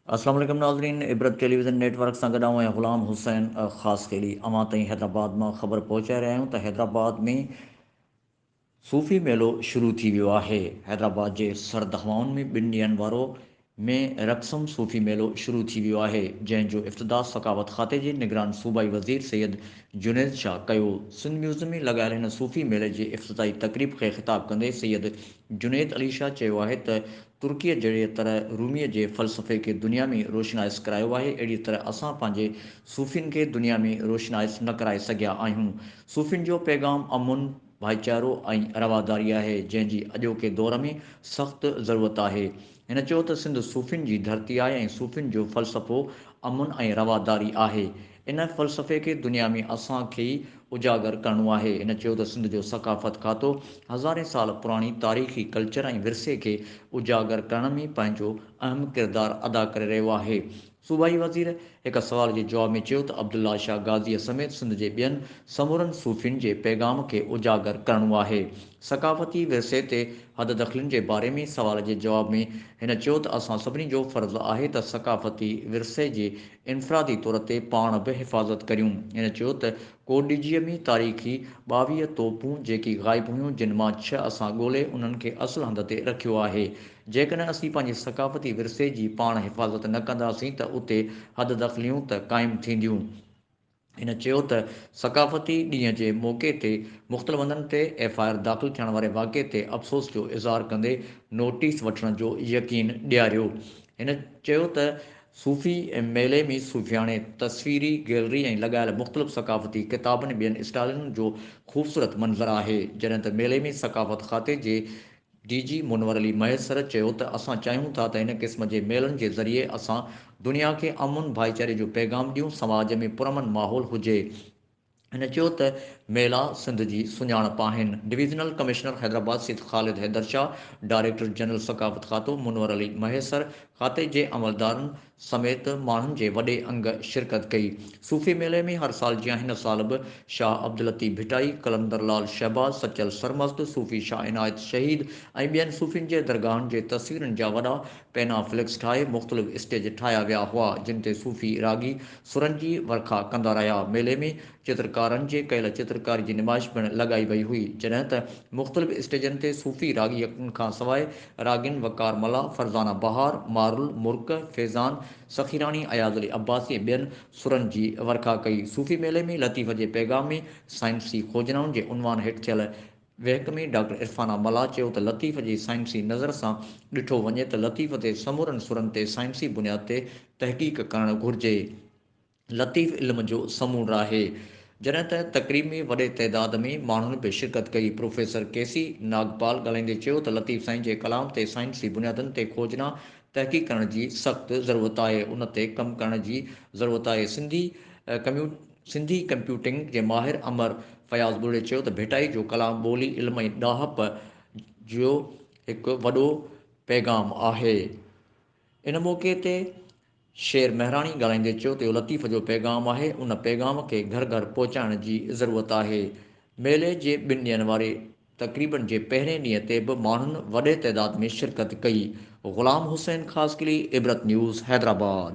अस्सलाम वालेकुम नाज़रीन, इबरत टेलीविज़न नेटवर्क सां गॾु आऊं ग़ुलाम हुसैन ख़ासि कहिड़ी अवां ताईं हैदराबाद मां ख़बर पहुचाए रहिया आहियूं त हैदराबाद में सूफ़ी मेलो शुरू थी वियो आहे। हैदराबाद जे सर्द हवाउनि में 2 ॾींहंनि वारो में रक़सम सूफ़ी मेलो शुरू थी वियो आहे, जंहिंजो इफ़्तिताह सक़ाफ़त खाते जे निगरान सूबाई वज़ीर सैयद जुनैद शाह कयो। सिंध म्यूज़ियम में लॻायल हिन सूफ़ी मेले जे इफ़्तिताही तक़रीब खे ख़िताब कंदे सैयद जुनैद अली शाह चयो आहे त तुर्कीअ जहिड़े तरह रूमीअ जे फ़लसफ़े खे दुनिया में रोशनाइज़ करायो आहे, अहिड़ी तरह असां पंहिंजे सूफ़ियुनि खे दुनिया में रोशनाइज़ न कराए सघिया आहियूं। सूफ़ियुनि जो पैगाम अमुन, भाईचारो ऐं रवादारी आहे, जंहिंजी अॼोके दौर में सख़्तु ज़रूरत आहे। हिन चयो त सिंध सूफ़ियुनि जी धरती आहे ऐं सूफ़ियुनि जो फ़लसफ़ो अमुन ऐं रवादारी आहे। इन फ़लसफ़े खे दुनिया में असांखे ई उजागर करणो आहे। हिन चयो त सिंध जो सक़ाफ़त खातो हज़ारें साल पुराणी तारीख़ी कल्चर ऐं विरसे खे उजागर करण में पंहिंजो अहम किरदारु अदा करे रहियो आहे। सूबाई वज़ीर हिक सवाल जे जवाब में चयो त अब्दुल्ला शाह गाज़ीअ समेत सिंध जे ॿियनि समूरनि सूफ़ियुनि जे पैगाम खे उजागर करणो आहे। सक़ाफ़ती विरसे ते हददख़लियुनि जे बारे में सवाल जे जवाब में हिन चयो त असां सभिनी जो फ़र्ज़ु आहे त सक़ाफ़ती विरसे जे इनफ़रादी तौर ते पाण बि हिफ़ाज़त करियूं। हिन चयो त कोडिजीअ में तारीख़ी 22 तोपूं जेकी ग़ाइबु हुयूं, जिन मां 6 असां ॻोल्हे उन्हनि खे असुलु हंध ते रखियो आहे। जेकॾहिं असीं पंहिंजे सक़ाफ़ती विरसे जी पाण हिफ़ाज़त न कंदासीं त उते हददख़लियूं त क़ाइमु थींदियूं। हिन चयो त सक़ाफ़ती ॾींहं जे मौक़े ते मुख़्तलिफ़ हंधनि ते एफ़आईआर दाख़िल थियण वारे वाक़े ते अफ़सोस जो इज़हार कंदे नोटिस वठण जो यक़ीन ॾियारियो। हिन चयो त सूफ़ी मेले में सूफ़ियाणे तस्वीरी गैलरी ऐं लॻायल मुख़्तलिफ़ सक़ाफ़ती किताबनि ॿियनि स्टालनि जो ख़ूबसूरत मंज़र आहे। जॾहिं त मेले में सक़ाफ़त खाते जे DG मुनवर अली मैसर चयो त असां चाहियूं था त हिन क़िस्म जे मेलनि जे ज़रिए असां दुनिया खे अमुन भाईचारे जो पैगाम ॾियूं, समाज में पुरअमन माहौल हुजे। हिन चयो त मेला सिंध जी सुञाणप आहिनि। डिवीज़नल कमिश्नर हैदराबाद सैयद ख़ालिद हैदर शाह, डायरेक्टर जनरल सक़ाफ़त खातो मुनवर अली मैसर, खाते जे अमलदारनि समेत माण्हुनि जे वॾे अंग शिरकत कई। सूफ़ी मेले में हर साल जीअं हिन साल बि शाह अब्दुल लतीफ़ भिटाई, कलंदर लाल शहबाज, सचल सरमस्त, सूफ़ी शाह इनायत शहीद ऐं ॿियनि सूफ़ियुनि जे दरगाहनि जे तस्वीरुनि जा वॾा पैनाफ्लेक्स ठाहे मुख़्तलिफ़ स्टेज ठाहिया विया हुआ, जिन ते सूफ़ी रागी सुरनि जी वर्खा कंदा रहिया। मेले में चित्रकारनि जे कयल चित्रकारी जी नुमाइश पिणु लॻाई वई हुई, जॾहिं त मुख़्तलिफ़ स्टेजनि ते सूफ़ी राॻीअनि खां सवाइ रागिन वक़ार मल्ला, फरज़ाना बहार, मारुल मुर्क, फैज़ान सखीरानी, अयाज़ अली अब्बासी ऐं ॿियनि सुरनि जी वर्खा कई। सूफ़ी मेले में लतीफ़ जे पैगाम में साइंसी खोजनाउनि जे उनवान हेठि थियल वहक में डॉक्टर इरफाना मल्ला चयो त लतीफ़ जी साइंसी नज़र सां ॾिठो वञे त लतीफ़ ते समूरनि सुरनि ते साइंसी बुनियाद ते तहक़ीक़ करणु घुरिजे। लतीफ़ इल्म जो समूर आहे। जॾहिं त तक़रीब में वॾे तइदाद में माण्हुनि बि शिरकत कई। प्रोफेसर केसी नागपाल ॻाल्हाईंदे चयो त लतीफ़ साईं जे कलाम ते साइंसी बुनियादनि ते खोजना तहक़ीक़ करण जी सख़्तु ज़रूरत आहे, उन ते कमु करण जी ज़रूरत आहे। सिंधी कंप्यूटिंग जे माहिर अमर फयाज़ बुर्रे चयो त भिटाई जो कलाम ॿोली, इल्म ऐं ॾाहप जो हिकु वॾो पैगाम आहे। इन मौक़े ते शेर महराणी ॻाल्हाईंदे चयो त इहो लतीफ़ जो पैगाम आहे, उन पैगाम खे घर घर पहुचाइण जी ज़रूरत आहे। मेले जे 2 ॾींहनि वारे तक़रीबनि जे पहिरें ॾींहं ते बि माण्हुनि वॾे तइदाद में शिरकत कई। ग़ुलाम हुसैन ख़ासि इबरत न्यूज़ हैदराबाद।